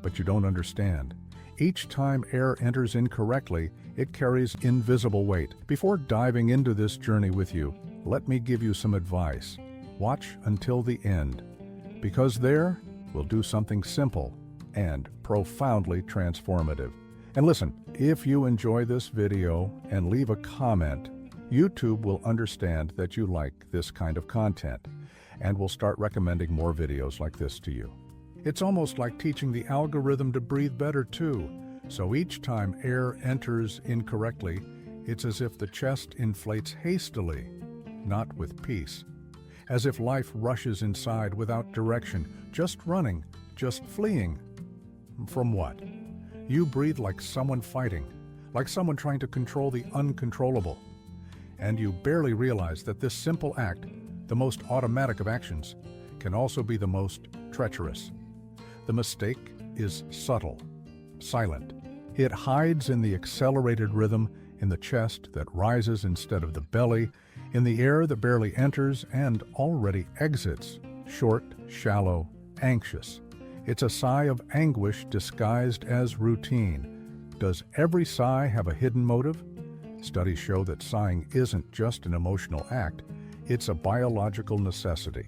but you don't understand. Each time air enters incorrectly, it carries invisible weight. Before diving into this journey with you, let me give you some advice. Watch until the end, because there we'll do something simple and profoundly transformative. And listen, if you enjoy this video and leave a comment, YouTube will understand that you like this kind of content and will start recommending more videos like this to you. It's almost like teaching the algorithm to breathe better too. So each time air enters incorrectly, it's as if the chest inflates hastily, not with peace. As if life rushes inside without direction, just running, just fleeing. From what? You breathe like someone fighting, like someone trying to control the uncontrollable. And you barely realize that this simple act, the most automatic of actions, can also be the most treacherous. The mistake is subtle, silent. It hides in the accelerated rhythm in the chest that rises instead of the belly, in the air that barely enters and already exits, short, shallow, anxious. It's a sigh of anguish disguised as routine. Does every sigh have a hidden motive? Studies show that sighing isn't just an emotional act, it's a biological necessity.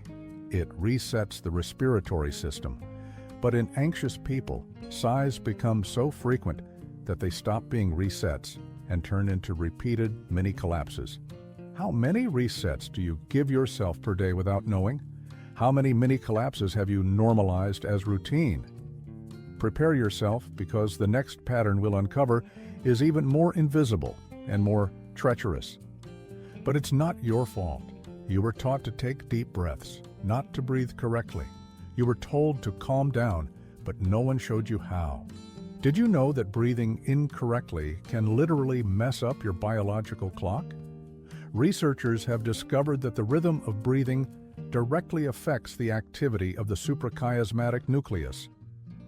It resets the respiratory system. But in anxious people, sighs become so frequent that they stop being resets and turn into repeated mini-collapses. How many resets do you give yourself per day without knowing? How many mini-collapses have you normalized as routine? Prepare yourself, because the next pattern we'll uncover is even more invisible and more treacherous. But it's not your fault. You were taught to take deep breaths, not to breathe correctly. You were told to calm down, but no one showed you how. Did you know that breathing incorrectly can literally mess up your biological clock? Researchers have discovered that the rhythm of breathing directly affects the activity of the suprachiasmatic nucleus,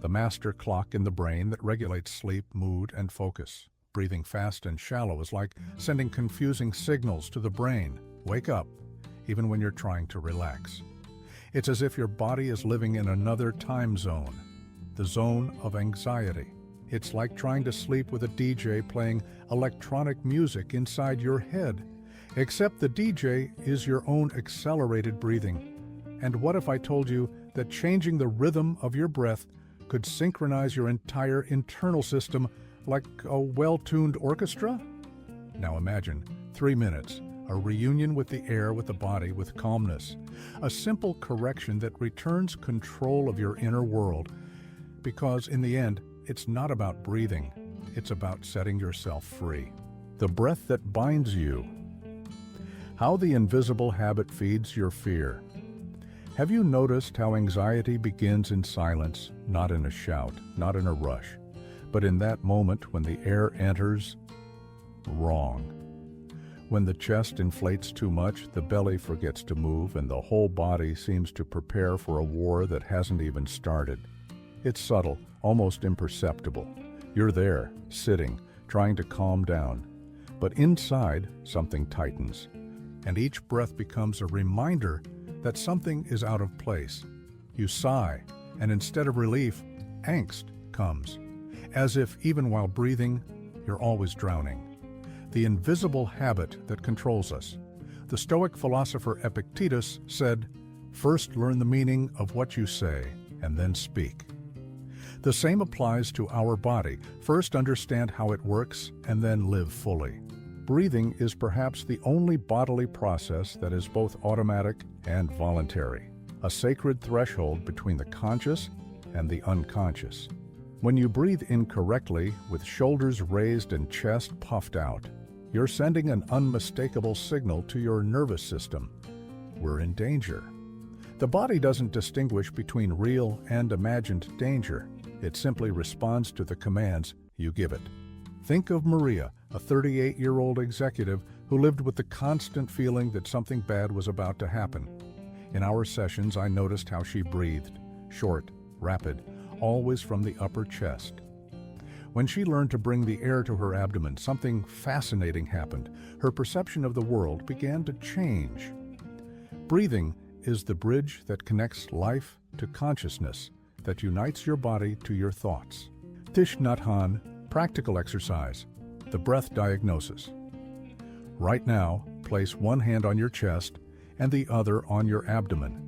the master clock in the brain that regulates sleep, mood, and focus. Breathing fast and shallow is like sending confusing signals to the brain. Wake up, even when you're trying to relax. It's as if your body is living in another time zone, the zone of anxiety. It's like trying to sleep with a DJ playing electronic music inside your head, except the DJ is your own accelerated breathing. And what if I told you that changing the rhythm of your breath could synchronize your entire internal system like a well-tuned orchestra? Now imagine 3 minutes, a reunion with the air, with the body, with calmness. A simple correction that returns control of your inner world. Because in the end, it's not about breathing, it's about setting yourself free. The breath that binds you. How the invisible habit feeds your fear. Have you noticed how anxiety begins in silence, not in a shout, not in a rush, but in that moment when the air enters? Wrong. When the chest inflates too much, the belly forgets to move, and the whole body seems to prepare for a war that hasn't even started. It's subtle, almost imperceptible. You're there, sitting, trying to calm down. But inside, something tightens. And each breath becomes a reminder that something is out of place. You sigh, and instead of relief, angst comes. As if even while breathing, you're always drowning. The invisible habit that controls us. The Stoic philosopher Epictetus said, "First learn the meaning of what you say, and then speak." The same applies to our body. First understand how it works, and then live fully. Breathing is perhaps the only bodily process that is both automatic and voluntary, a sacred threshold between the conscious and the unconscious. When you breathe incorrectly, with shoulders raised and chest puffed out, you're sending an unmistakable signal to your nervous system. We're in danger. The body doesn't distinguish between real and imagined danger. It simply responds to the commands you give it. Think of Maria, a 38-year-old executive who lived with the constant feeling that something bad was about to happen. In our sessions, I noticed how she breathed, short, rapid, always from the upper chest. When she learned to bring the air to her abdomen, something fascinating happened. Her perception of the world began to change. Breathing is the bridge that connects life to consciousness, that unites your body to your thoughts. Thich Nhat Hanh, practical exercise, the breath diagnosis. Right now, place one hand on your chest and the other on your abdomen.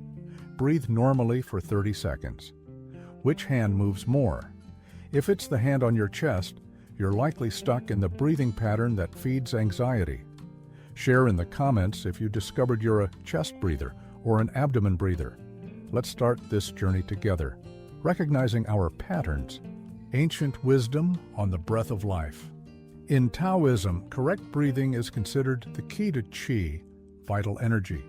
Breathe normally for 30 seconds. Which hand moves more? If it's the hand on your chest, you're likely stuck in the breathing pattern that feeds anxiety. Share in the comments if you discovered you're a chest breather or an abdomen breather. Let's start this journey together, recognizing our patterns. Ancient wisdom on the breath of life. In Taoism, correct breathing is considered the key to qi, vital energy.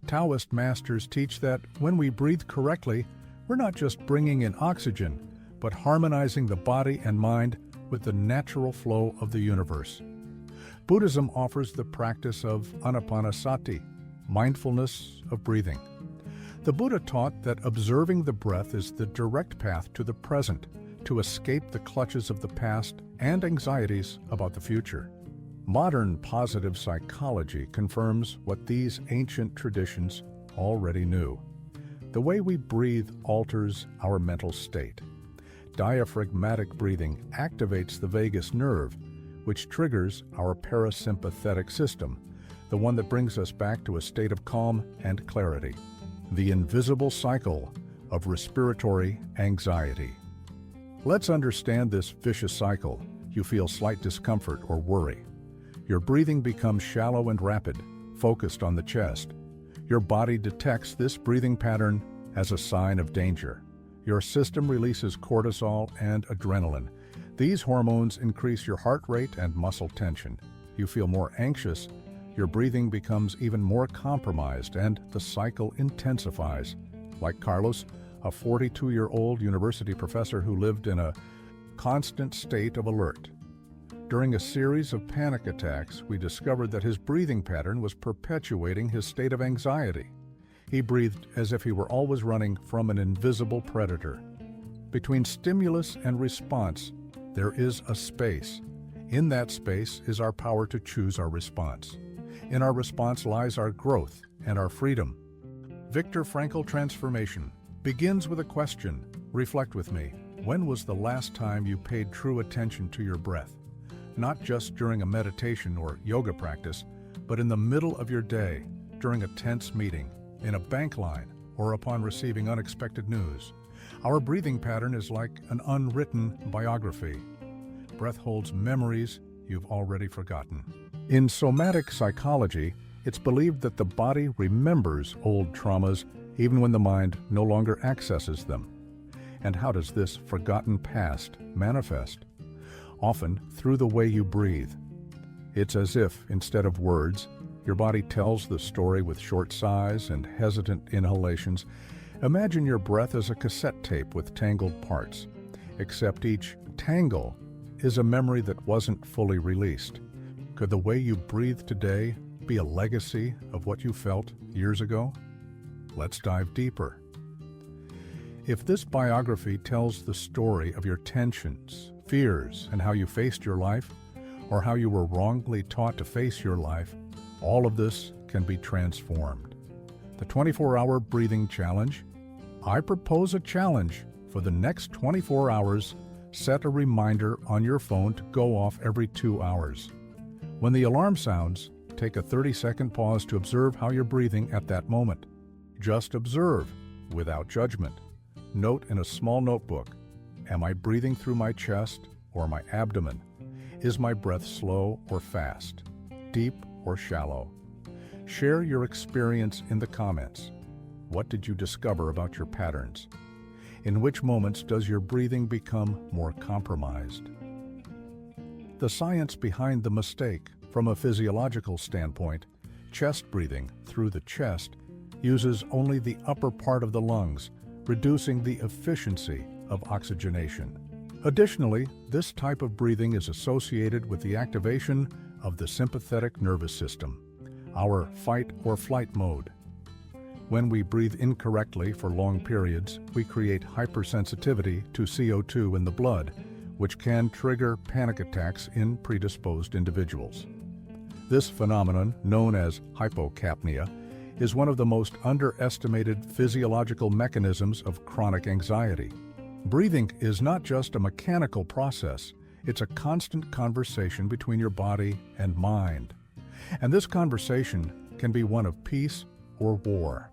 Taoist masters teach that when we breathe correctly, we're not just bringing in oxygen, but harmonizing the body and mind with the natural flow of the universe. Buddhism offers the practice of anapanasati, mindfulness of breathing. The Buddha taught that observing the breath is the direct path to the present, to escape the clutches of the past and anxieties about the future. Modern positive psychology confirms what these ancient traditions already knew. The way we breathe alters our mental state. Diaphragmatic breathing activates the vagus nerve, which triggers our parasympathetic system, the one that brings us back to a state of calm and clarity. The invisible cycle of respiratory anxiety. Let's understand this vicious cycle. You feel slight discomfort or worry. Your breathing becomes shallow and rapid, focused on the chest. Your body detects this breathing pattern as a sign of danger. Your system releases cortisol and adrenaline. These hormones increase your heart rate and muscle tension. You feel more anxious. Your breathing becomes even more compromised and the cycle intensifies. Like Carlos, a 42-year-old university professor who lived in a constant state of alert. During a series of panic attacks, we discovered that his breathing pattern was perpetuating his state of anxiety. He breathed as if he were always running from an invisible predator. Between stimulus and response, there is a space. In that space is our power to choose our response. In our response lies our growth and our freedom. Viktor Frankl transformation begins with a question. Reflect with me. When was the last time you paid true attention to your breath? Not just during a meditation or yoga practice, but in the middle of your day, during a tense meeting, in a bank line, or upon receiving unexpected news. Our breathing pattern is like an unwritten biography. Breath holds memories you've already forgotten. In somatic psychology, it's believed that the body remembers old traumas even when the mind no longer accesses them. And how does this forgotten past manifest? Often through the way you breathe. It's as if, instead of words, your body tells the story with short sighs and hesitant inhalations. Imagine your breath as a cassette tape with tangled parts, except each tangle is a memory that wasn't fully released. Could the way you breathe today be a legacy of what you felt years ago? Let's dive deeper. If this biography tells the story of your tensions, fears, and how you faced your life, or how you were wrongly taught to face your life, all of this can be transformed. The 24-hour breathing challenge. I propose a challenge. For the next 24 hours, set a reminder on your phone to go off every 2 hours. When the alarm sounds, take a 30-second pause to observe how you're breathing at that moment. Just observe, without judgment. Note in a small notebook, am I breathing through my chest or my abdomen? Is my breath slow or fast, deep or shallow? Share your experience in the comments. What did you discover about your patterns? In which moments does your breathing become more compromised? The science behind the mistake. From a physiological standpoint, chest breathing through the chest uses only the upper part of the lungs, reducing the efficiency of oxygenation. Additionally, this type of breathing is associated with the activation of the sympathetic nervous system, our fight or flight mode. When we breathe incorrectly for long periods, we create hypersensitivity to CO2 in the blood, which can trigger panic attacks in predisposed individuals. This phenomenon, known as hypocapnia, is one of the most underestimated physiological mechanisms of chronic anxiety. Breathing is not just a mechanical process, it's a constant conversation between your body and mind. And this conversation can be one of peace or war.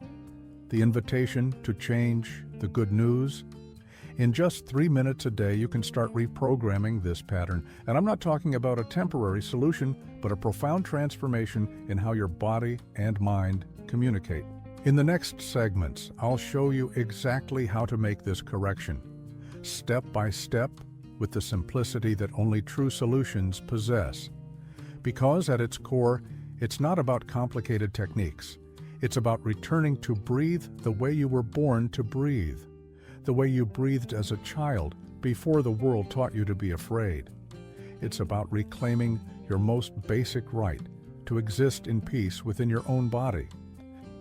The invitation to change, the good news. In just 3 minutes a day, you can start reprogramming this pattern. And I'm not talking about a temporary solution, but a profound transformation in how your body and mind communicate. In the next segments, I'll show you exactly how to make this correction, step by step, with the simplicity that only true solutions possess. Because at its core, it's not about complicated techniques. It's about returning to breathe the way you were born to breathe, the way you breathed as a child before the world taught you to be afraid. It's about reclaiming your most basic right to exist in peace within your own body.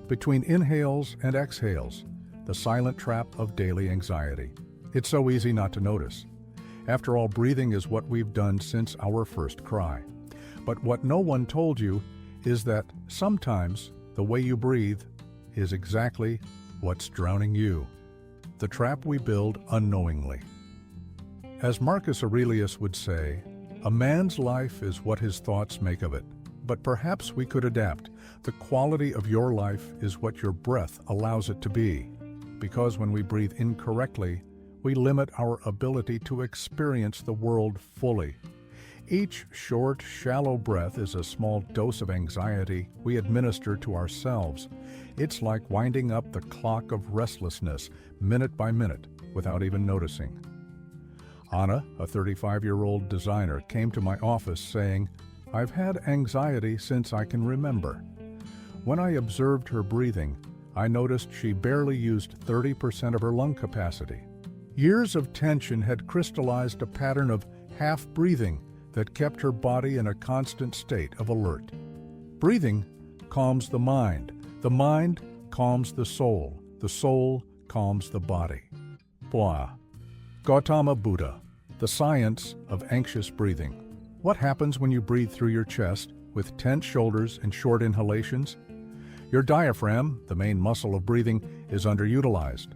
Between inhales and exhales, the silent trap of daily anxiety. It's so easy not to notice. After all, breathing is what we've done since our first cry. But what no one told you is that sometimes the way you breathe is exactly what's drowning you. The trap we build unknowingly. As Marcus Aurelius would say, a man's life is what his thoughts make of it. But perhaps we could adapt. The quality of your life is what your breath allows it to be. Because when we breathe incorrectly, we limit our ability to experience the world fully. Each short, shallow breath is a small dose of anxiety we administer to ourselves. It's like winding up the clock of restlessness, minute by minute, without even noticing. Anna, a 35-year-old designer, came to my office saying, "I've had anxiety since I can remember." When I observed her breathing, I noticed she barely used 30% of her lung capacity. Years of tension had crystallized a pattern of half-breathing that kept her body in a constant state of alert. Breathing calms the mind calms the soul calms the body. Blah. Gautama Buddha, The Science of Anxious Breathing. What happens when you breathe through your chest with tense shoulders and short inhalations? Your diaphragm, the main muscle of breathing, is underutilized.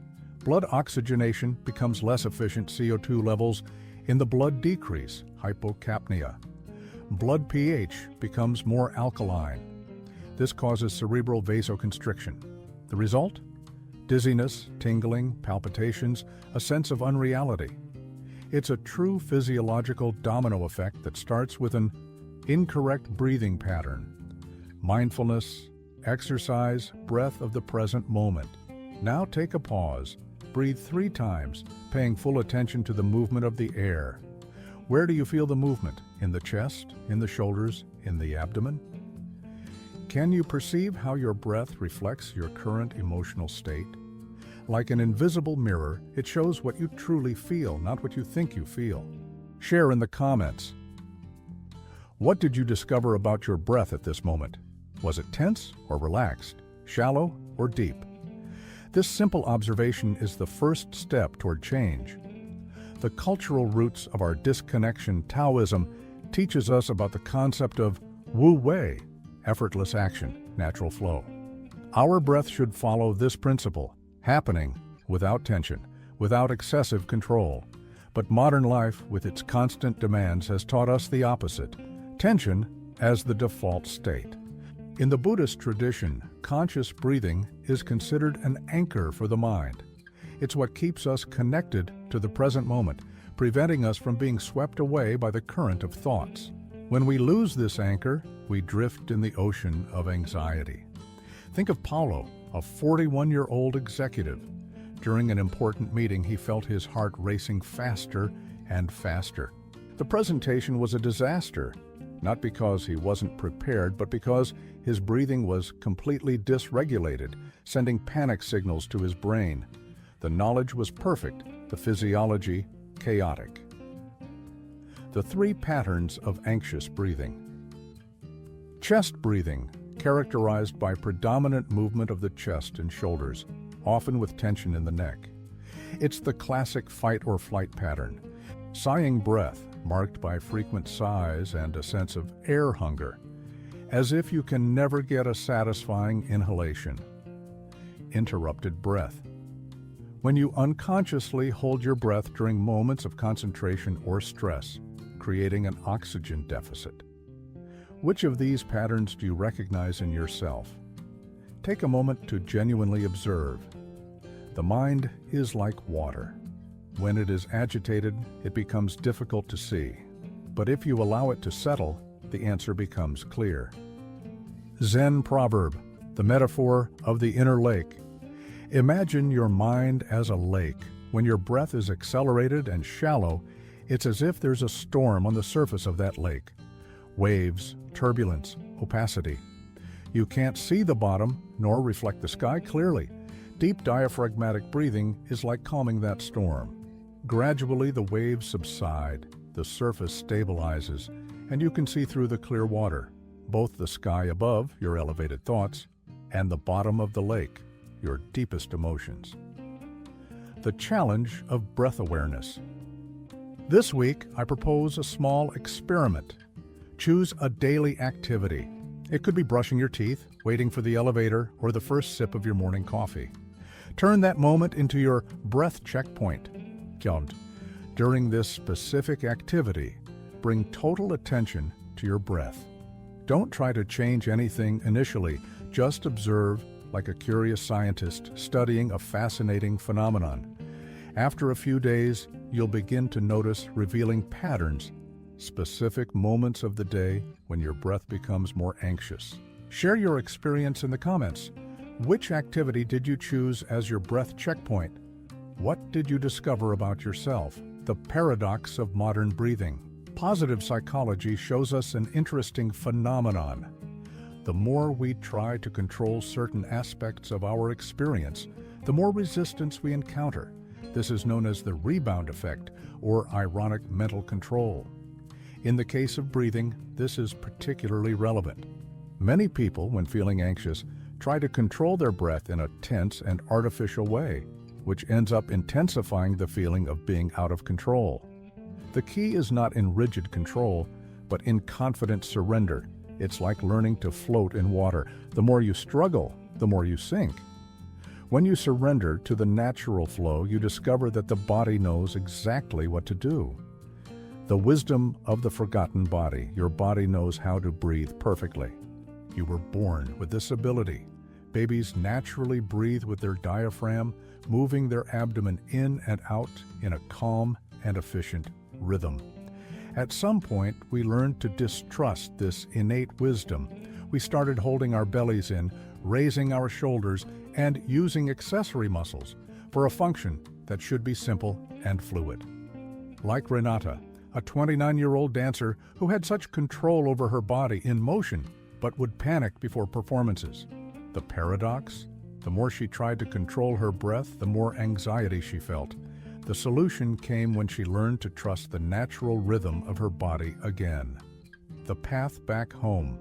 Blood oxygenation becomes less efficient, CO2 levels in the blood decrease, hypocapnia. Blood pH becomes more alkaline. This causes cerebral vasoconstriction. The result? Dizziness, tingling, palpitations, a sense of unreality. It's a true physiological domino effect that starts with an incorrect breathing pattern. Mindfulness, exercise, breath of the present moment. Now take a pause. Breathe 3 times, paying full attention to the movement of the air. Where do you feel the movement? In the chest, in the shoulders, in the abdomen? Can you perceive how your breath reflects your current emotional state? Like an invisible mirror, it shows what you truly feel, not what you think you feel. Share in the comments. What did you discover about your breath at this moment? Was it tense or relaxed? Shallow or deep? This simple observation is the first step toward change. The cultural roots of our disconnection, Taoism, teaches us about the concept of Wu Wei, effortless action, natural flow. Our breath should follow this principle, happening without tension, without excessive control. But modern life, with its constant demands, has taught us the opposite, tension as the default state. In the Buddhist tradition, conscious breathing is considered an anchor for the mind. It's what keeps us connected to the present moment, preventing us from being swept away by the current of thoughts. When we lose this anchor, we drift in the ocean of anxiety. Think of Paulo, a 41-year-old executive. During an important meeting, he felt his heart racing faster and faster. The presentation was a disaster, not because he wasn't prepared, but because his breathing was completely dysregulated, sending panic signals to his brain. The knowledge was perfect, the physiology chaotic. The 3 patterns of anxious breathing. Chest breathing, characterized by predominant movement of the chest and shoulders, often with tension in the neck. It's the classic fight or flight pattern. Sighing breath, marked by frequent sighs and a sense of air hunger, as if you can never get a satisfying inhalation. Interrupted breath. when you unconsciously hold your breath during moments of concentration or stress, creating an oxygen deficit. Which of these patterns do you recognize in yourself? Take a moment to genuinely observe. The mind is like water. When it is agitated, it becomes difficult to see. But if you allow it to settle, the answer becomes clear. Zen proverb, the metaphor of the inner lake. Imagine your mind as a lake. When your breath is accelerated and shallow, it's as if there's a storm on the surface of that lake. Waves, turbulence, opacity. You can't see the bottom nor reflect the sky clearly. Deep diaphragmatic breathing is like calming that storm. Gradually, the waves subside, the surface stabilizes, and you can see through the clear water, both the sky above, your elevated thoughts, and the bottom of the lake, your deepest emotions. The challenge of breath awareness. This week, I propose a small experiment. Choose a daily activity. It could be brushing your teeth, waiting for the elevator, or the first sip of your morning coffee. Turn that moment into your breath checkpoint. During this specific activity, bring total attention to your breath. Don't try to change anything initially, just observe like a curious scientist studying a fascinating phenomenon. After a few days, you'll begin to notice revealing patterns, specific moments of the day when your breath becomes more anxious. Share your experience in the comments. Which activity did you choose as your breath checkpoint? What did you discover about yourself? The paradox of modern breathing. Positive psychology shows us an interesting phenomenon. The more we try to control certain aspects of our experience, the more resistance we encounter. This is known as the rebound effect, or ironic mental control. In the case of breathing, this is particularly relevant. Many people, when feeling anxious, try to control their breath in a tense and artificial way, which ends up intensifying the feeling of being out of control. The key is not in rigid control, but in confident surrender. It's like learning to float in water. The more you struggle, the more you sink. When you surrender to the natural flow, you discover that the body knows exactly what to do. The wisdom of the forgotten body. Your body knows how to breathe perfectly. You were born with this ability. Babies naturally breathe with their diaphragm, moving their abdomen in and out in a calm and efficient rhythm. At some point, we learned to distrust this innate wisdom. We started holding our bellies in, raising our shoulders, and using accessory muscles for a function that should be simple and fluid. Like Renata, a 29-year-old dancer who had such control over her body in motion, but would panic before performances. The paradox? The more she tried to control her breath, the more anxiety she felt. The solution came when she learned to trust the natural rhythm of her body again. The path back home.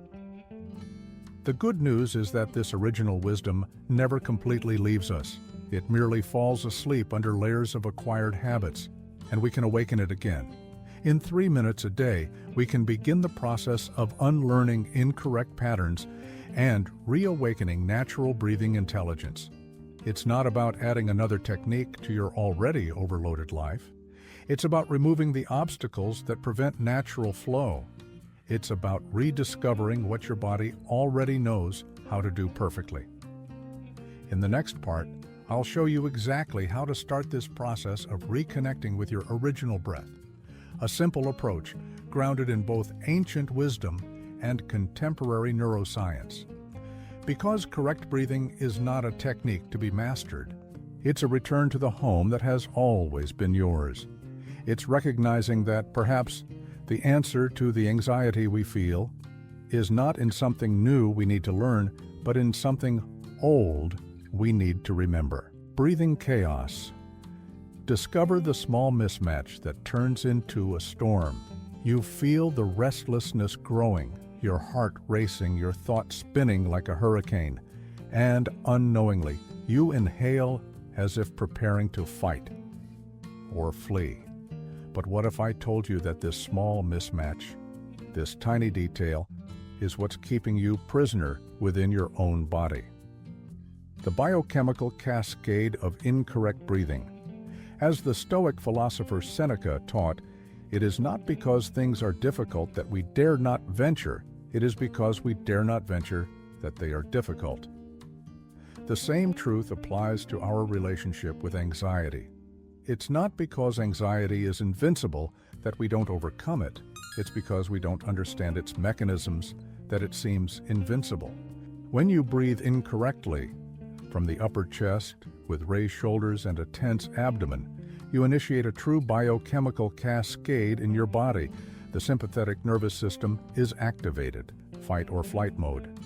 The good news is that this original wisdom never completely leaves us. It merely falls asleep under layers of acquired habits, and we can awaken it again. In 3 minutes a day, we can begin the process of unlearning incorrect patterns and reawakening natural breathing intelligence. It's not about adding another technique to your already overloaded life. It's about removing the obstacles that prevent natural flow. It's about rediscovering what your body already knows how to do perfectly. In the next part, I'll show you exactly how to start this process of reconnecting with your original breath. A simple approach grounded in both ancient wisdom and contemporary neuroscience. Because correct breathing is not a technique to be mastered, it's a return to the home that has always been yours. It's recognizing that perhaps the answer to the anxiety we feel is not in something new we need to learn, but in something old we need to remember. Breathing chaos. Discover the small mismatch that turns into a storm. You feel the restlessness growing, your heart racing, your thoughts spinning like a hurricane, and unknowingly, you inhale as if preparing to fight or flee. But what if I told you that this small mismatch, this tiny detail, is what's keeping you prisoner within your own body? the biochemical cascade of incorrect breathing. As the Stoic philosopher Seneca taught, it is not because things are difficult that we dare not venture, it is because we dare not venture that they are difficult. The same truth applies to our relationship with anxiety. It's not because anxiety is invincible that we don't overcome it. It's because we don't understand its mechanisms that it seems invincible. When you breathe incorrectly, from the upper chest, with raised shoulders and a tense abdomen, you initiate a true biochemical cascade in your body. The sympathetic nervous system is activated, fight or flight mode.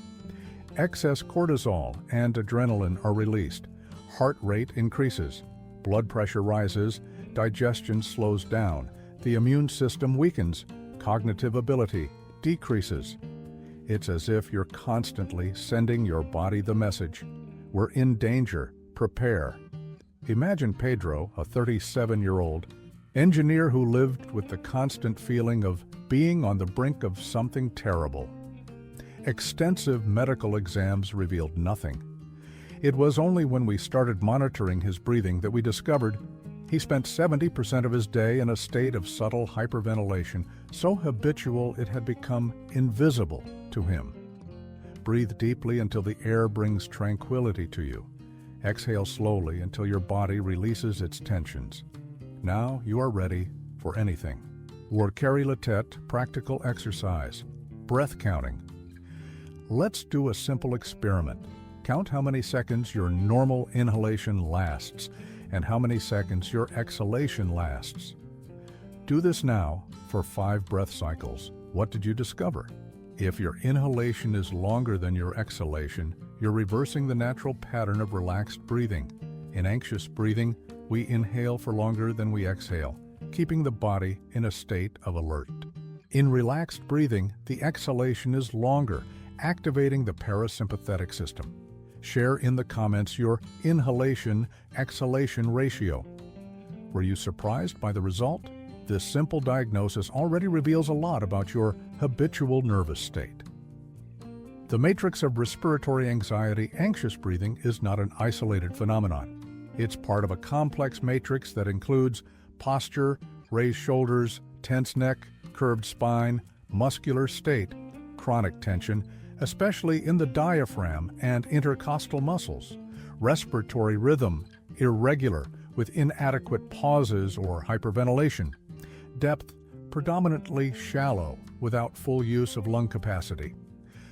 Excess cortisol and adrenaline are released. Heart rate increases. Blood pressure rises. Digestion slows down. The immune system weakens. Cognitive ability decreases. It's as if you're constantly sending your body the message, "We're in danger, prepare." Imagine Pedro, a 37-year-old engineer who lived with the constant feeling of being on the brink of something terrible. Extensive medical exams revealed nothing. It was only when we started monitoring his breathing that we discovered he spent 70% of his day in a state of subtle hyperventilation, so habitual it had become invisible to him. Breathe deeply until the air brings tranquility to you. Exhale slowly until your body releases its tensions. Now you are ready for anything. Or carry la tête, practical exercise, breath counting. Let's do a simple experiment. Count how many seconds your normal inhalation lasts and how many seconds your exhalation lasts. Do this now for 5 breath cycles. What did you discover? If your inhalation is longer than your exhalation, you're reversing the natural pattern of relaxed breathing. In anxious breathing, we inhale for longer than we exhale, keeping the body in a state of alert. In relaxed breathing, the exhalation is longer, activating the parasympathetic system. Share in the comments your inhalation-exhalation ratio. Were you surprised by the result? This simple diagnosis already reveals a lot about your habitual nervous state. The matrix of respiratory anxiety, anxious breathing, is not an isolated phenomenon. It's part of a complex matrix that includes posture, raised shoulders, tense neck, curved spine, muscular state, chronic tension, especially in the diaphragm and intercostal muscles, respiratory rhythm, irregular, with inadequate pauses or hyperventilation, depth predominantly shallow, without full use of lung capacity,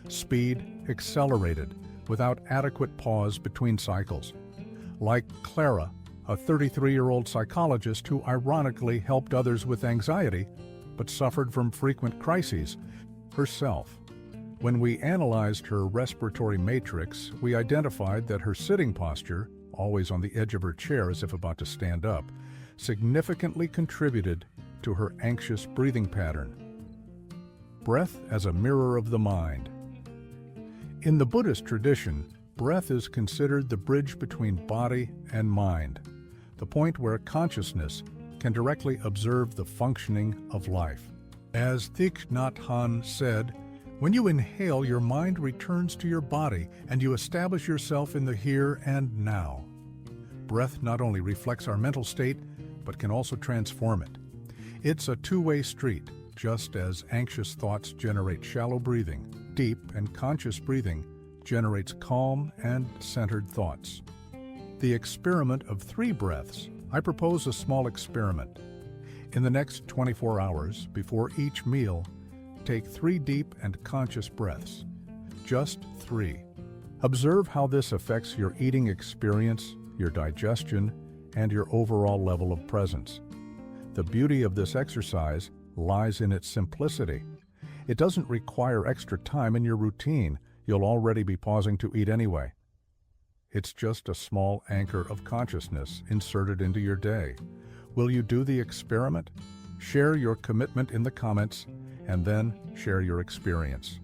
speed accelerated, without adequate pause between cycles. Like Clara, a 33-year-old psychologist who ironically helped others with anxiety, but suffered from frequent crises herself. When we analyzed her respiratory matrix, we identified that her sitting posture, always on the edge of her chair as if about to stand up, significantly contributed to her anxious breathing pattern. Breath as a mirror of the mind. In the Buddhist tradition, breath is considered the bridge between body and mind, the point where consciousness can directly observe the functioning of life. As Thich Nhat Hanh said, when you inhale, your mind returns to your body and you establish yourself in the here and now. Breath not only reflects our mental state, but can also transform it. It's a two-way street. Just as anxious thoughts generate shallow breathing, deep and conscious breathing generates calm and centered thoughts. The experiment of 3 breaths. I propose a small experiment. In the next 24 hours, before each meal, take 3 deep and conscious breaths. Just 3. Observe how this affects your eating experience, your digestion, and your overall level of presence. The beauty of this exercise lies in its simplicity. It doesn't require extra time in your routine. You'll already be pausing to eat anyway. It's just a small anchor of consciousness inserted into your day. Will you do the experiment? Share your commitment in the comments, and then share your experience.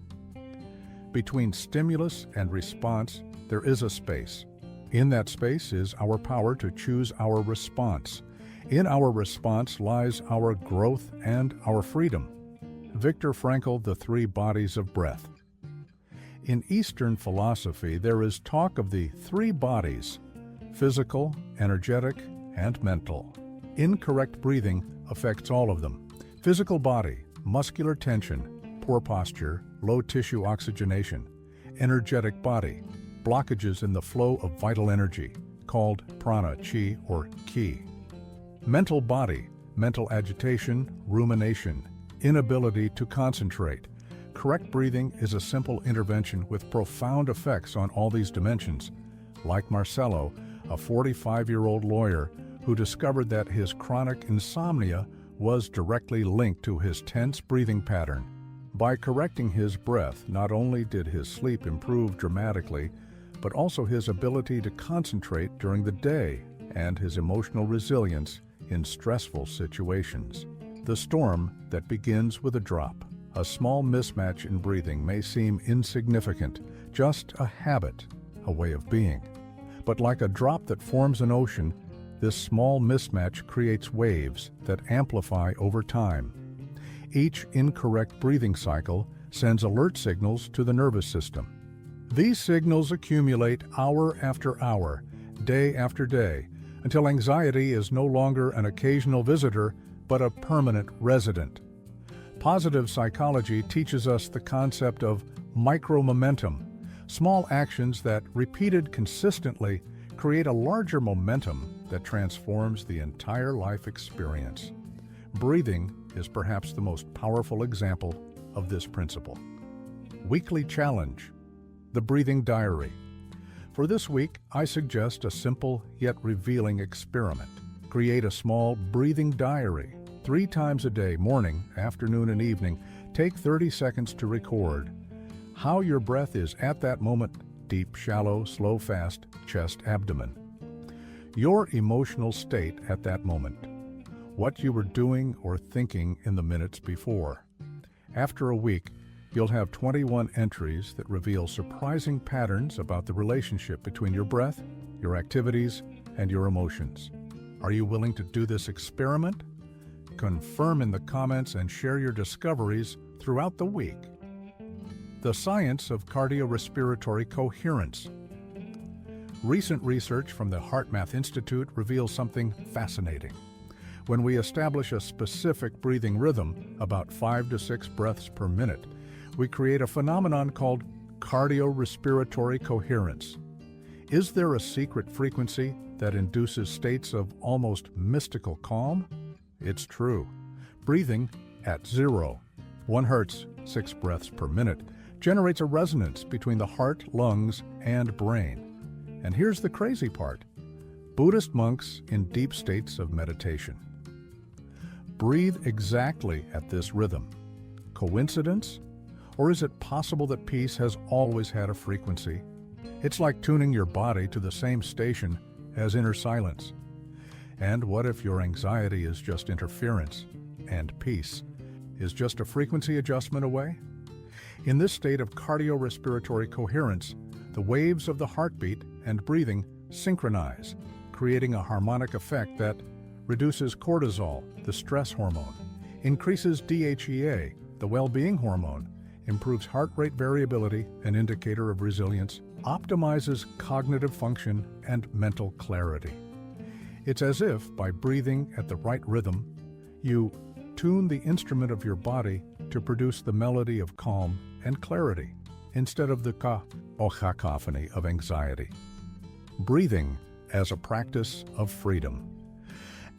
Between stimulus and response, there is a space. In that space is our power to choose our response. In our response lies our growth and our freedom. Viktor Frankl, The 3 Bodies of Breath. In Eastern philosophy, there is talk of the three bodies: physical, energetic, and mental. Incorrect breathing affects all of them. Physical body, muscular tension, poor posture, low tissue oxygenation. Energetic body, blockages in the flow of vital energy, called prana, chi, or ki. Mental body, mental agitation, rumination, inability to concentrate. Correct breathing is a simple intervention with profound effects on all these dimensions. Like Marcelo, a 45-year-old lawyer who discovered that his chronic insomnia was directly linked to his tense breathing pattern. By correcting his breath, not only did his sleep improve dramatically, but also his ability to concentrate during the day and his emotional resilience in stressful situations. The storm that begins with a drop. A small mismatch in breathing may seem insignificant, just a habit, a way of being. But like a drop that forms an ocean, this small mismatch creates waves that amplify over time. Each incorrect breathing cycle sends alert signals to the nervous system. These signals accumulate hour after hour, day after day, until anxiety is no longer an occasional visitor, but a permanent resident. Positive psychology teaches us the concept of micro-momentum, small actions that, repeated consistently, create a larger momentum that transforms the entire life experience. Breathing is perhaps the most powerful example of this principle. Weekly challenge: the breathing diary. For this week, I suggest a simple yet revealing experiment. Create a small breathing diary. 3 times a day, morning, afternoon, and evening. Take 30 seconds to record how your breath is at that moment: deep, shallow, slow, fast, chest, abdomen. Your emotional state at that moment. What you were doing or thinking in the minutes before. After a week, you'll have 21 entries that reveal surprising patterns about the relationship between your breath, your activities, and your emotions. Are you willing to do this experiment? Confirm in the comments and share your discoveries throughout the week. The science of cardiorespiratory coherence. Recent research from the HeartMath Institute reveals something fascinating. When we establish a specific breathing rhythm, about 5 to 6 breaths per minute, we create a phenomenon called cardiorespiratory coherence. Is there a secret frequency that induces states of almost mystical calm? It's true. Breathing at 1 Hertz, 6 breaths per minute, generates a resonance between the heart, lungs, and brain. And here's the crazy part: Buddhist monks in deep states of meditation breathe exactly at this rhythm. Coincidence? Or is it possible that peace has always had a frequency? It's like tuning your body to the same station as inner silence. And what if your anxiety is just interference, and peace is just a frequency adjustment away? In this state of cardiorespiratory coherence, the waves of the heartbeat and breathing synchronize, creating a harmonic effect that reduces cortisol, the stress hormone, increases DHEA, the well-being hormone, improves heart rate variability, an indicator of resilience, optimizes cognitive function and mental clarity. It's as if, by breathing at the right rhythm, you tune the instrument of your body to produce the melody of calm and clarity, instead of the cacophony of anxiety. Breathing as a practice of freedom.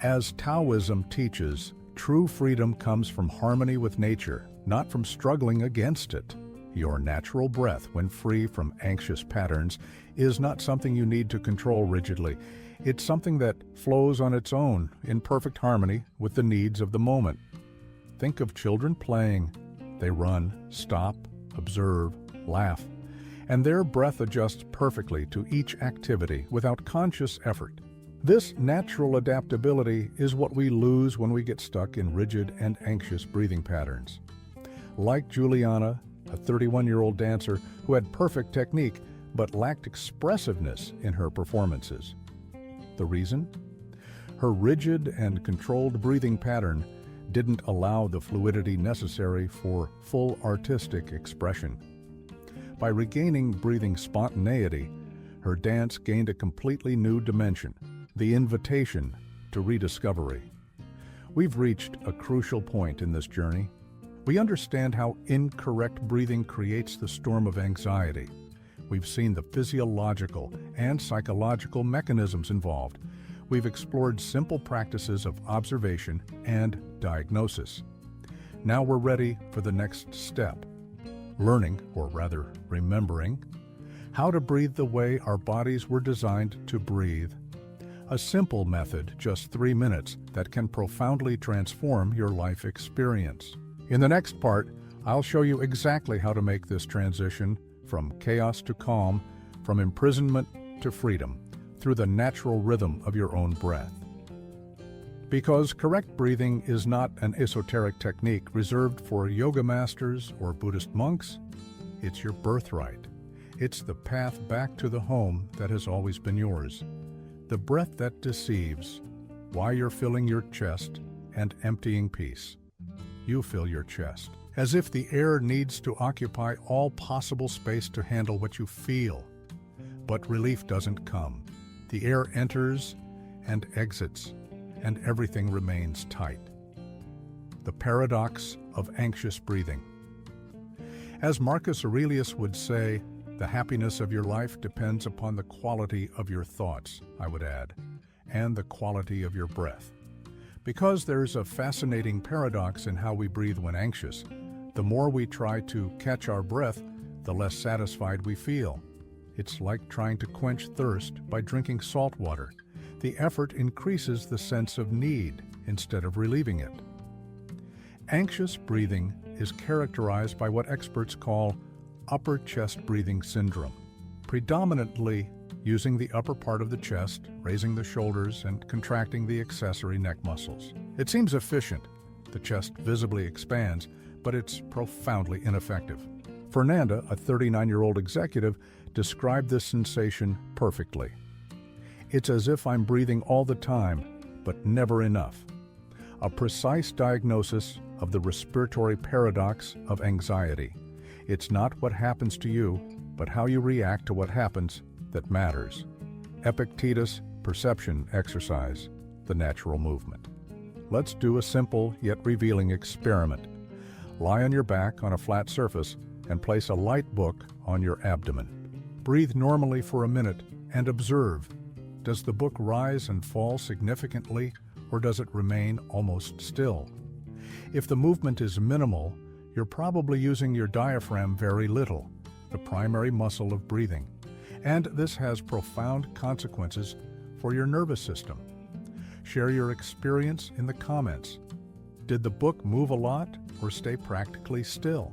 As Taoism teaches, true freedom comes from harmony with nature, not from struggling against it. Your natural breath, when free from anxious patterns, is not something you need to control rigidly. It's something that flows on its own, in perfect harmony with the needs of the moment. Think of children playing. They run, stop, observe, laugh, and their breath adjusts perfectly to each activity without conscious effort. This natural adaptability is what we lose when we get stuck in rigid and anxious breathing patterns. Like Juliana, a 31-year-old dancer who had perfect technique but lacked expressiveness in her performances. The reason? Her rigid and controlled breathing pattern didn't allow the fluidity necessary for full artistic expression. By regaining breathing spontaneity, her dance gained a completely new dimension, the invitation to rediscovery. We've reached a crucial point in this journey. We understand how incorrect breathing creates the storm of anxiety. We've seen the physiological and psychological mechanisms involved. We've explored simple practices of observation and diagnosis. Now we're ready for the next step, learning, or rather remembering, how to breathe the way our bodies were designed to breathe. A simple method, just 3 minutes, that can profoundly transform your life experience. In the next part, I'll show you exactly how to make this transition from chaos to calm, from imprisonment to freedom, through the natural rhythm of your own breath. Because correct breathing is not an esoteric technique reserved for yoga masters or Buddhist monks, it's your birthright. It's the path back to the home that has always been yours. The breath that deceives, why you're filling your chest and emptying peace. You fill your chest, as if the air needs to occupy all possible space to handle what you feel. But relief doesn't come. The air enters and exits, and everything remains tight. The paradox of anxious breathing. As Marcus Aurelius would say, the happiness of your life depends upon the quality of your thoughts, I would add, and the quality of your breath. Because there's a fascinating paradox in how we breathe when anxious, the more we try to catch our breath, the less satisfied we feel. It's like trying to quench thirst by drinking salt water. The effort increases the sense of need instead of relieving it. Anxious breathing is characterized by what experts call upper chest breathing syndrome, predominantly using the upper part of the chest, raising the shoulders, and contracting the accessory neck muscles. It seems efficient. The chest visibly expands, but it's profoundly ineffective. Fernanda, a 39-year-old executive, described this sensation perfectly. It's as if I'm breathing all the time, but never enough. A precise diagnosis of the respiratory paradox of anxiety. It's not what happens to you, but how you react to what happens that matters. Epictetus perception exercise, the natural movement. Let's do a simple yet revealing experiment. Lie on your back on a flat surface and place a light book on your abdomen. Breathe normally for a minute and observe. Does the book rise and fall significantly, or does it remain almost still? If the movement is minimal, you're probably using your diaphragm very little, the primary muscle of breathing. And this has profound consequences for your nervous system. Share your experience in the comments. Did the book move a lot or stay practically still?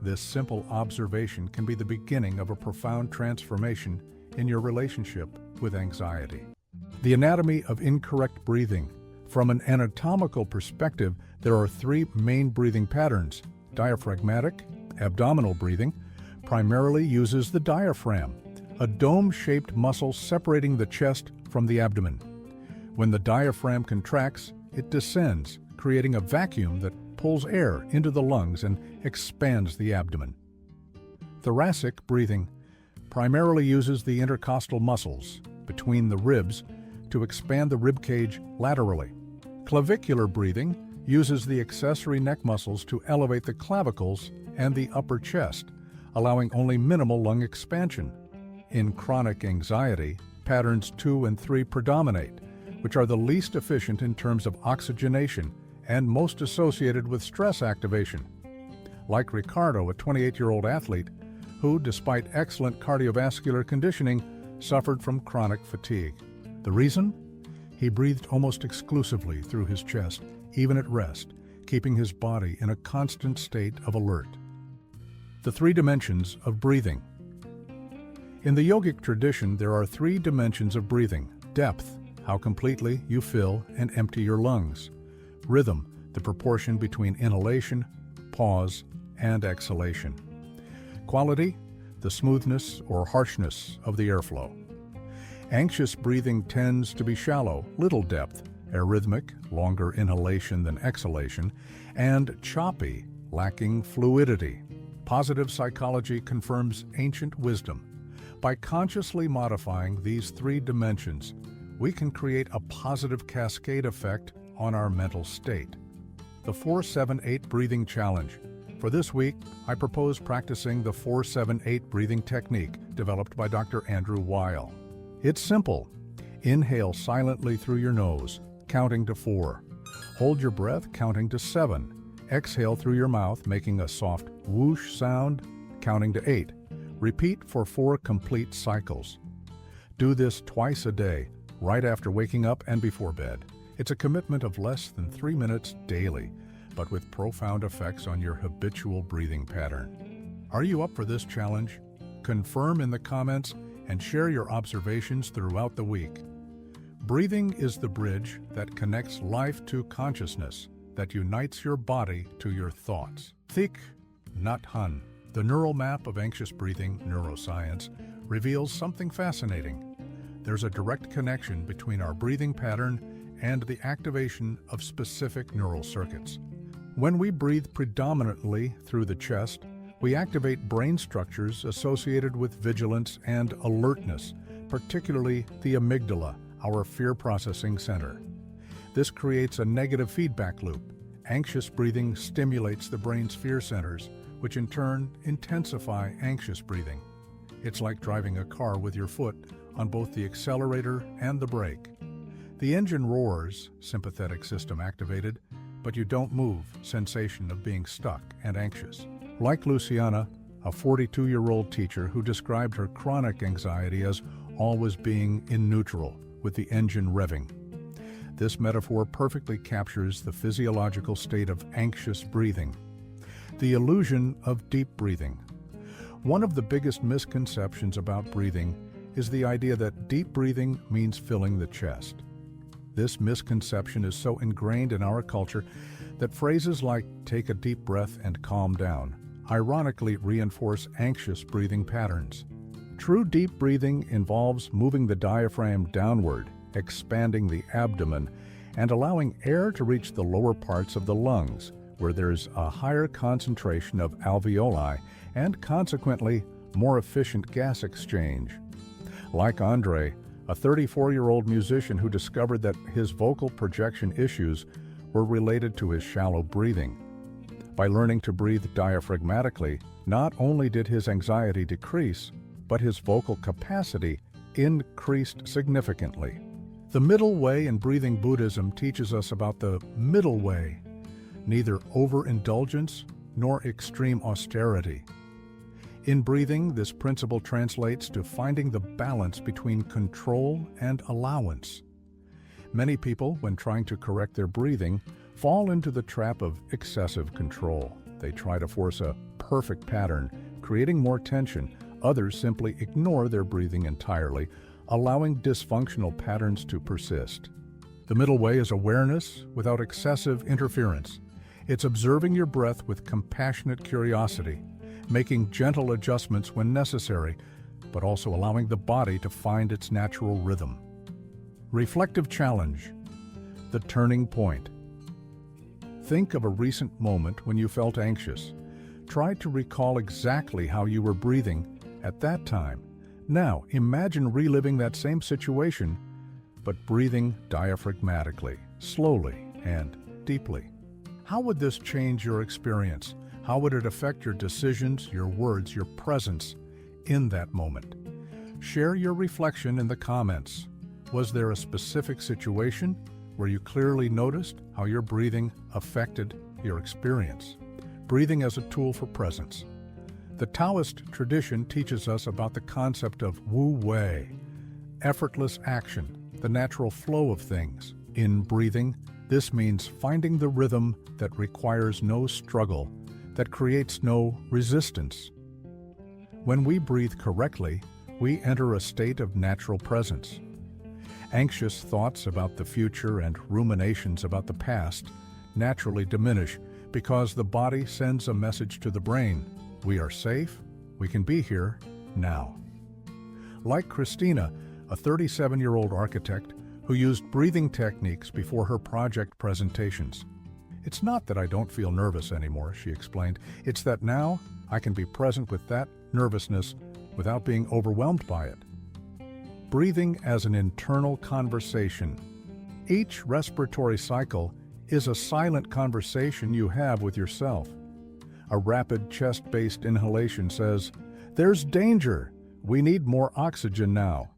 This simple observation can be the beginning of a profound transformation in your relationship with anxiety. The anatomy of incorrect breathing. From an anatomical perspective, there are 3 main breathing patterns. Diaphragmatic, abdominal breathing, primarily uses the diaphragm, a dome-shaped muscle separating the chest from the abdomen. When the diaphragm contracts, it descends, creating a vacuum that pulls air into the lungs and expands the abdomen. Thoracic breathing primarily uses the intercostal muscles between the ribs to expand the rib cage laterally. Clavicular breathing uses the accessory neck muscles to elevate the clavicles and the upper chest, allowing only minimal lung expansion. In chronic anxiety, patterns 2 and 3 predominate, which are the least efficient in terms of oxygenation and most associated with stress activation. Like Ricardo, a 28-year-old athlete, who, despite excellent cardiovascular conditioning, suffered from chronic fatigue. The reason? He breathed almost exclusively through his chest, even at rest, keeping his body in a constant state of alert. The 3 dimensions of breathing. In the yogic tradition, there are 3 dimensions of breathing. Depth, how completely you fill and empty your lungs. Rhythm, the proportion between inhalation, pause, and exhalation. Quality, the smoothness or harshness of the airflow. Anxious breathing tends to be shallow, little depth, arrhythmic, longer inhalation than exhalation, and choppy, lacking fluidity. Positive psychology confirms ancient wisdom. By consciously modifying these three dimensions, we can create a positive cascade effect on our mental state. The 4-7-8 Breathing Challenge. For this week, I propose practicing the 4-7-8 breathing technique developed by Dr. Andrew Weil. It's simple. Inhale silently through your nose, counting to 4. Hold your breath, counting to 7. Exhale through your mouth, making a soft whoosh sound, counting to 8. Repeat for 4 complete cycles. Do this twice a day, right after waking up and before bed. It's a commitment of less than 3 minutes daily, but with profound effects on your habitual breathing pattern. Are you up for this challenge? Confirm in the comments and share your observations throughout the week. Breathing is the bridge that connects life to consciousness, that unites your body to your thoughts. Thich Nhat Hanh, the neural map of anxious breathing, neuroscience, reveals something fascinating. There's a direct connection between our breathing pattern and the activation of specific neural circuits. When we breathe predominantly through the chest, we activate brain structures associated with vigilance and alertness, particularly the amygdala, our fear processing center. This creates a negative feedback loop. Anxious breathing stimulates the brain's fear centers, which in turn intensify anxious breathing. It's like driving a car with your foot on both the accelerator and the brake. The engine roars, sympathetic system activated, but you don't move, sensation of being stuck and anxious. Like Luciana, a 42-year-old teacher who described her chronic anxiety as always being in neutral, with the engine revving. This metaphor perfectly captures the physiological state of anxious breathing. The illusion of deep breathing. One of the biggest misconceptions about breathing is the idea that deep breathing means filling the chest. This misconception is so ingrained in our culture that phrases like "take a deep breath and calm down" ironically reinforce anxious breathing patterns. True deep breathing involves moving the diaphragm downward, expanding the abdomen, and allowing air to reach the lower parts of the lungs, where there's a higher concentration of alveoli and consequently more efficient gas exchange. Like Andre, a 34-year-old musician who discovered that his vocal projection issues were related to his shallow breathing. By learning to breathe diaphragmatically, not only did his anxiety decrease, but his vocal capacity increased significantly. The middle way in breathing Buddhism teaches us about the middle way, neither overindulgence nor extreme austerity. In breathing, this principle translates to finding the balance between control and allowance. Many people, when trying to correct their breathing, fall into the trap of excessive control. They try to force a perfect pattern, creating more tension. Others simply ignore their breathing entirely, allowing dysfunctional patterns to persist. The middle way is awareness without excessive interference. It's observing your breath with compassionate curiosity, making gentle adjustments when necessary, but also allowing the body to find its natural rhythm. Reflective challenge. The turning point. Think of a recent moment when you felt anxious. Try to recall exactly how you were breathing at that time. Now, imagine reliving that same situation, but breathing diaphragmatically, slowly, and deeply. How would this change your experience? How would it affect your decisions, your words, your presence in that moment? Share your reflection in the comments. Was there a specific situation where you clearly noticed how your breathing affected your experience? Breathing as a tool for presence. The Taoist tradition teaches us about the concept of Wu Wei, effortless action, the natural flow of things. In breathing, this means finding the rhythm that requires no struggle, that creates no resistance. When we breathe correctly, we enter a state of natural presence. Anxious thoughts about the future and ruminations about the past naturally diminish because the body sends a message to the brain. We are safe, we can be here, now. Like Christina, a 37-year-old architect who used breathing techniques before her project presentations. It's not that I don't feel nervous anymore, she explained. It's that now I can be present with that nervousness without being overwhelmed by it. Breathing as an internal conversation. Each respiratory cycle is a silent conversation you have with yourself. A rapid chest-based inhalation says, "There's danger! We need more oxygen now."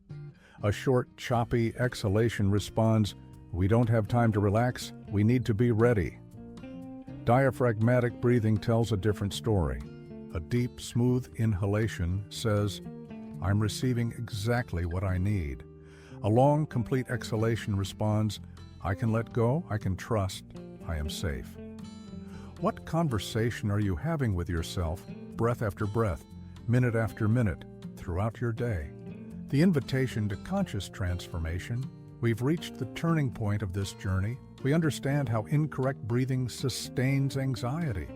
A short, choppy exhalation responds, "We don't have time to relax, we need to be ready." Diaphragmatic breathing tells a different story. A deep, smooth inhalation says, "I'm receiving exactly what I need." A long, complete exhalation responds, "I can let go, I can trust, I am safe." What conversation are you having with yourself, breath after breath, minute after minute, throughout your day? The invitation to conscious transformation. We've reached the turning point of this journey. We understand how incorrect breathing sustains anxiety.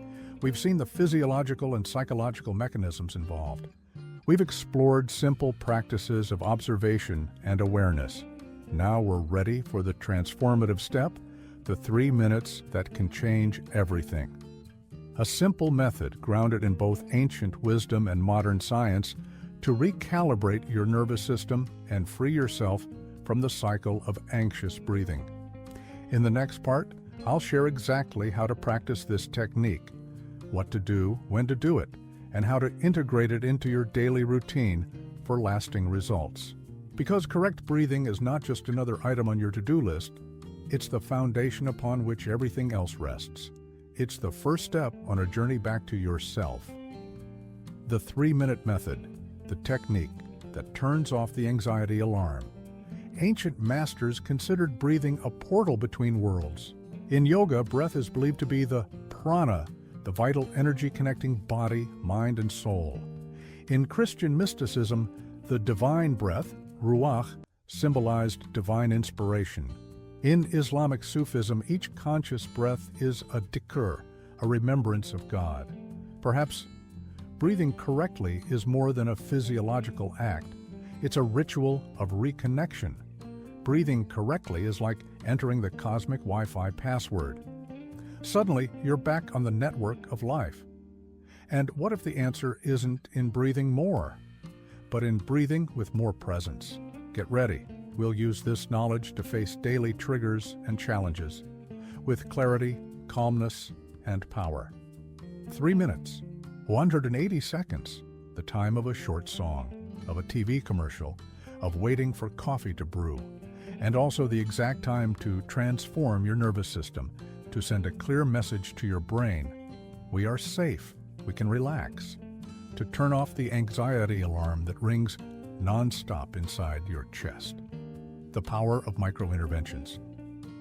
We've seen the physiological and psychological mechanisms involved. We've explored simple practices of observation and awareness. Now we're ready for the transformative step, the 3 minutes that can change everything. A simple method grounded in both ancient wisdom and modern science to recalibrate your nervous system and free yourself from the cycle of anxious breathing. In the next part, I'll share exactly how to practice this technique, what to do, when to do it, and how to integrate it into your daily routine for lasting results. Because correct breathing is not just another item on your to-do list, it's the foundation upon which everything else rests. It's the first step on a journey back to yourself. The 3-minute method, the technique that turns off the anxiety alarm. Ancient masters considered breathing a portal between worlds. In yoga, breath is believed to be the prana, the vital energy connecting body, mind, and soul. In Christian mysticism, the divine breath, ruach, symbolized divine inspiration. In Islamic Sufism, each conscious breath is a dhikr, a remembrance of God. Perhaps breathing correctly is more than a physiological act. It's a ritual of reconnection. Breathing correctly is like entering the cosmic Wi-Fi password. Suddenly, you're back on the network of life. And what if the answer isn't in breathing more, but in breathing with more presence? Get ready. We'll use this knowledge to face daily triggers and challenges with clarity, calmness, and power. 3 minutes, 180 seconds, the time of a short song, of a TV commercial, of waiting for coffee to brew, and also the exact time to transform your nervous system, to send a clear message to your brain. We are safe, we can relax, to turn off the anxiety alarm that rings non-stop inside your chest. The power of micro-interventions.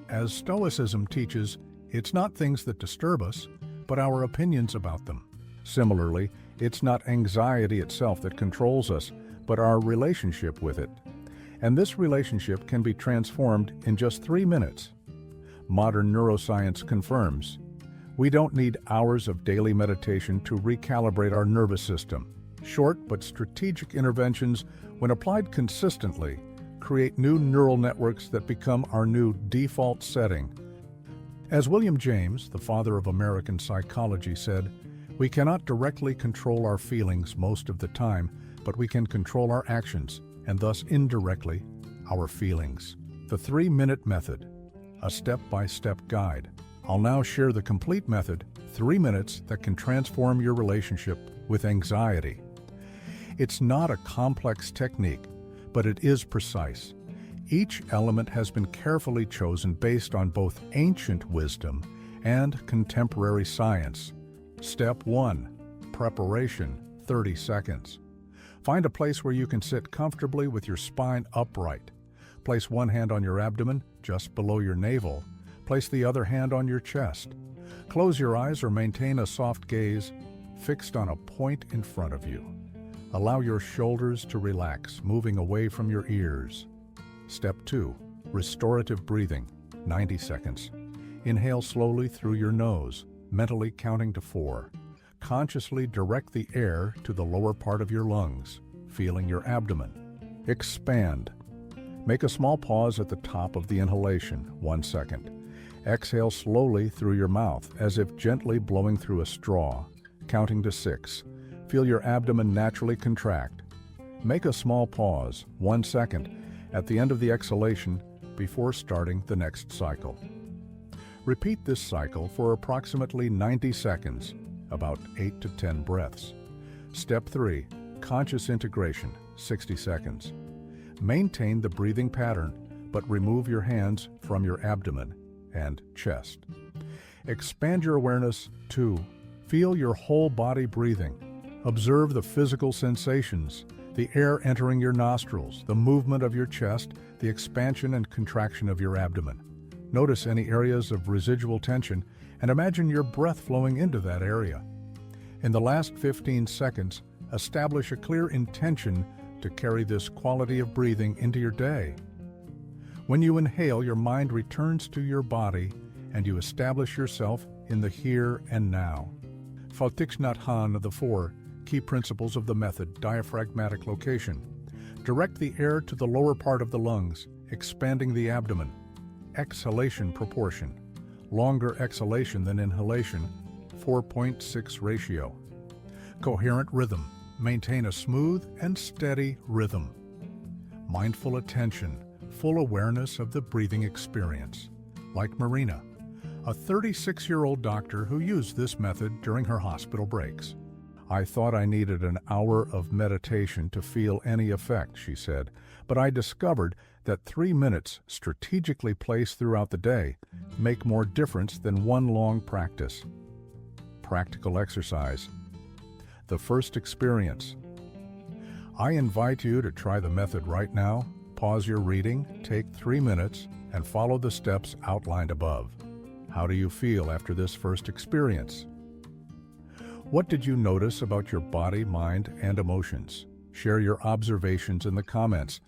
As Stoicism teaches, it's not things that disturb us, but our opinions about them. Similarly, it's not anxiety itself that controls us, but our relationship with it. And this relationship can be transformed in just 3 minutes. Modern neuroscience confirms we don't need hours of daily meditation to recalibrate our nervous system. Short but strategic interventions, when applied consistently, create new neural networks that become our new default setting. As William James, the father of American psychology, said, "We cannot directly control our feelings most of the time, but we can control our actions, and thus indirectly, our feelings." The 3-minute method, a step-by-step guide. I'll now share the complete method, 3 minutes, that can transform your relationship with anxiety. It's not a complex technique, but it is precise. Each element has been carefully chosen based on both ancient wisdom and contemporary science. Step 1. Preparation, 30 seconds. Find a place where you can sit comfortably with your spine upright. Place one hand on your abdomen, just below your navel. Place the other hand on your chest. Close your eyes or maintain a soft gaze fixed on a point in front of you. Allow your shoulders to relax, moving away from your ears. Step 2. Restorative breathing, 90 seconds. Inhale slowly through your nose, mentally counting to 4. Consciously direct the air to the lower part of your lungs, feeling your abdomen. Expand. Make a small pause at the top of the inhalation, 1 second. Exhale slowly through your mouth, as if gently blowing through a straw, counting to 6. Feel your abdomen naturally contract. Make a small pause, 1 second, at the end of the exhalation before starting the next cycle. Repeat this cycle for approximately 90 seconds, about 8 to 10 breaths. Step 3. Conscious integration, 60 seconds. Maintain the breathing pattern, but remove your hands from your abdomen and chest. Expand your awareness. 2. Feel your whole body breathing. Observe the physical sensations, the air entering your nostrils, the movement of your chest, the expansion and contraction of your abdomen. Notice any areas of residual tension and imagine your breath flowing into that area. In the last 15 seconds, establish a clear intention to carry this quality of breathing into your day. When you inhale, your mind returns to your body and you establish yourself in the here and now. Thich Nhat Hanh of the 4 key principles of the method: diaphragmatic location. Direct the air to the lower part of the lungs, expanding the abdomen. Exhalation proportion. Longer exhalation than inhalation, 4.6 ratio. Coherent rhythm. Maintain a smooth and steady rhythm. Mindful attention. Full awareness of the breathing experience. Like Marina, a 36-year-old doctor who used this method during her hospital breaks. I thought I needed an hour of meditation to feel any effect, she said, but I discovered that 3 minutes strategically placed throughout the day make more difference than one long practice. Practical exercise. The first experience. I invite you to try the method right now. Pause your reading, take 3 minutes, and follow the steps outlined above. How do you feel after this first experience? What did you notice about your body, mind, and emotions? Share your observations in the comments.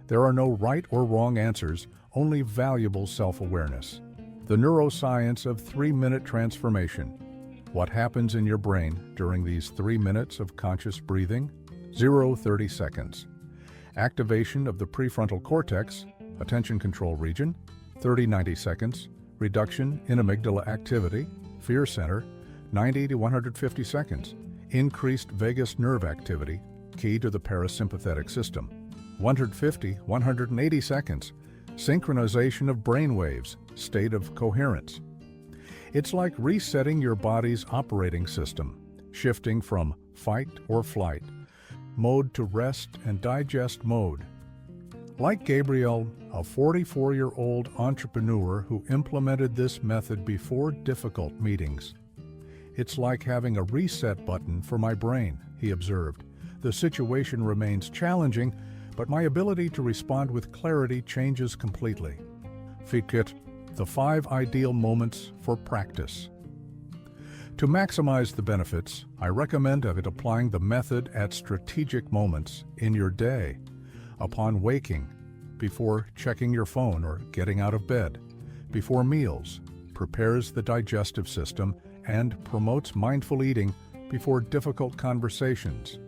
There are no right or wrong answers, only valuable self-awareness. The neuroscience of 3-minute transformation. What happens in your brain during these 3 minutes of conscious breathing? 0-30 seconds. Activation of the prefrontal cortex, attention control region, 30-90 seconds. Reduction in amygdala activity, fear center, 90 to 150 seconds. Increased vagus nerve activity, key to the parasympathetic system, 150-180 seconds. Synchronization of brain waves, state of coherence. It's like resetting your body's operating system, shifting from fight or flight mode to rest and digest mode. Like Gabriel, a 44-year-old entrepreneur who implemented this method before difficult meetings. It's like having a reset button for my brain, he observed. The situation remains challenging, but my ability to respond with clarity changes completely. Fikit, the 5 ideal moments for practice. To maximize the benefits, I recommend applying the method at strategic moments in your day. Upon waking, before checking your phone or getting out of bed, before meals, prepares the digestive system and promotes mindful eating before difficult conversations,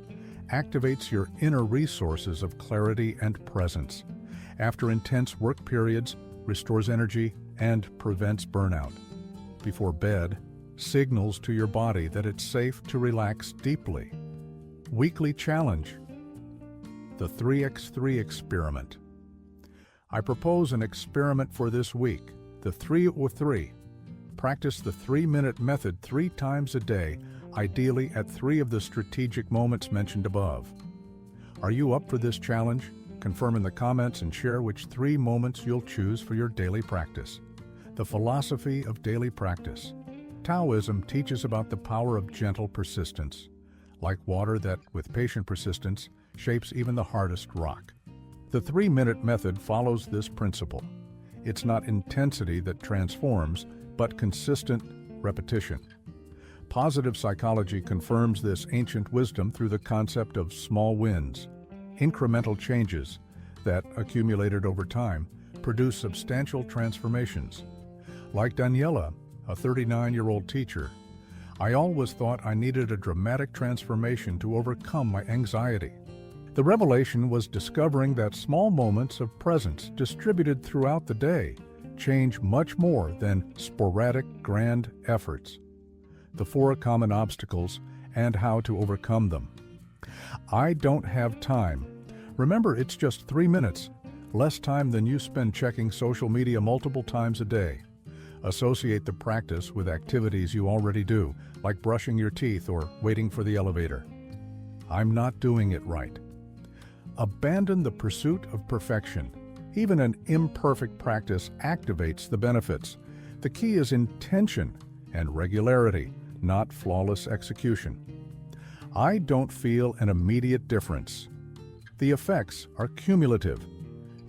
activates your inner resources of clarity and presence, after intense work periods, restores energy and prevents burnout, before bed, signals to your body that it's safe to relax deeply. Weekly challenge. The 3x3 experiment. I propose an experiment for this week, the 3-3. Practice the 3-minute method 3 times a day, ideally at 3 of the strategic moments mentioned above. Are you up for this challenge? Confirm in the comments and share which 3 moments you'll choose for your daily practice. The philosophy of daily practice. Taoism teaches about the power of gentle persistence, like water that, with patient persistence, shapes even the hardest rock. The 3-minute method follows this principle. It's not intensity that transforms, but consistent repetition. Positive psychology confirms this ancient wisdom through the concept of small wins, incremental changes that, accumulated over time, produce substantial transformations. Like Daniela, a 39-year-old teacher, I always thought I needed a dramatic transformation to overcome my anxiety. The revelation was discovering that small moments of presence distributed throughout the day change much more than sporadic grand efforts. The 4 common obstacles and how to overcome them. I don't have time. Remember, it's just 3 minutes, less time than you spend checking social media multiple times a day. Associate the practice with activities you already do, like brushing your teeth or waiting for the elevator. I'm not doing it right. Abandon the pursuit of perfection. Even an imperfect practice activates the benefits. The key is intention and regularity, not flawless execution. I don't feel an immediate difference. The effects are cumulative.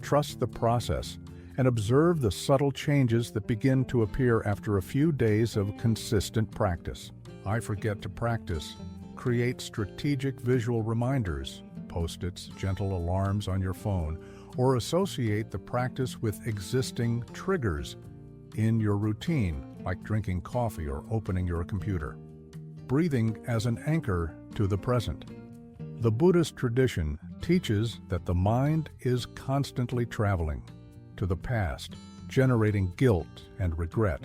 Trust the process and observe the subtle changes that begin to appear after a few days of consistent practice. I forget to practice. Create strategic visual reminders, post-its, gentle alarms on your phone, or associate the practice with existing triggers in your routine, like drinking coffee or opening your computer. Breathing as an anchor to the present. The Buddhist tradition teaches that the mind is constantly traveling to the past, generating guilt and regret,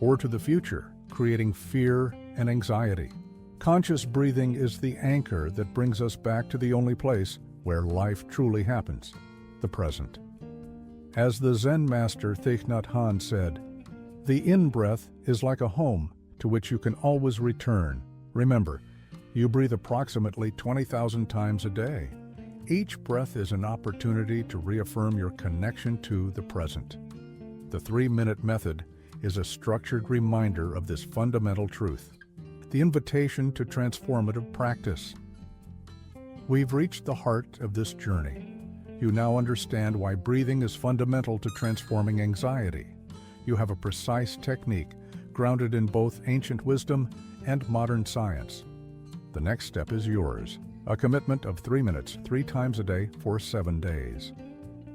or to the future, creating fear and anxiety. Conscious breathing is the anchor that brings us back to the only place where life truly happens, the present. As the Zen master Thich Nhat Hanh said, "The in-breath is like a home to which you can always return." Remember, you breathe approximately 20,000 times a day. Each breath is an opportunity to reaffirm your connection to the present. The 3-minute method is a structured reminder of this fundamental truth. The invitation to transformative practice. We've reached the heart of this journey. You now understand why breathing is fundamental to transforming anxiety. You have a precise technique grounded in both ancient wisdom and modern science. The next step is yours, a commitment of 3 minutes, 3 times a day for 7 days.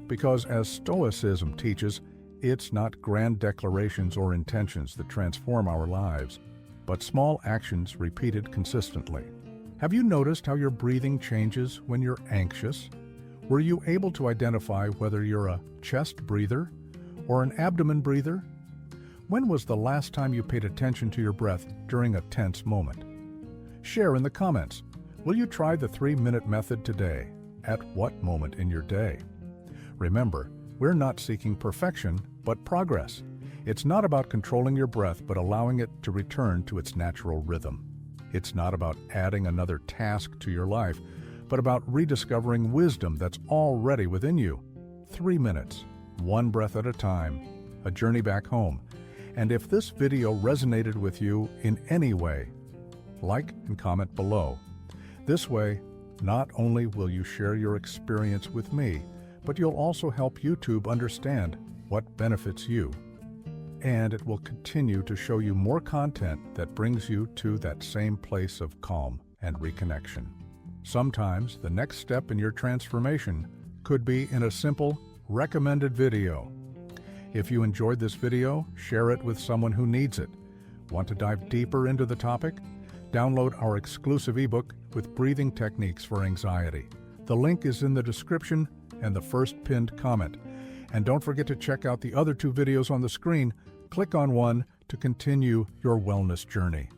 Because as Stoicism teaches, it's not grand declarations or intentions that transform our lives, but small actions repeated consistently. Have you noticed how your breathing changes when you're anxious? Were you able to identify whether you're a chest breather or an abdomen breather? When was the last time you paid attention to your breath during a tense moment? Share in the comments. Will you try the 3-minute method today? At what moment in your day? Remember, we're not seeking perfection, but progress. It's not about controlling your breath, but allowing it to return to its natural rhythm. It's not about adding another task to your life, but about rediscovering wisdom that's already within you. 3 minutes, 1 breath at a time, a journey back home. And if this video resonated with you in any way, like and comment below. This way, not only will you share your experience with me, but you'll also help YouTube understand what benefits you. And it will continue to show you more content that brings you to that same place of calm and reconnection. Sometimes the next step in your transformation could be in a simple, recommended video. If you enjoyed this video, share it with someone who needs it. Want to dive deeper into the topic? Download our exclusive ebook with breathing techniques for anxiety. The link is in the description and the first pinned comment. And don't forget to check out the other 2 videos on the screen. Click on one to continue your wellness journey.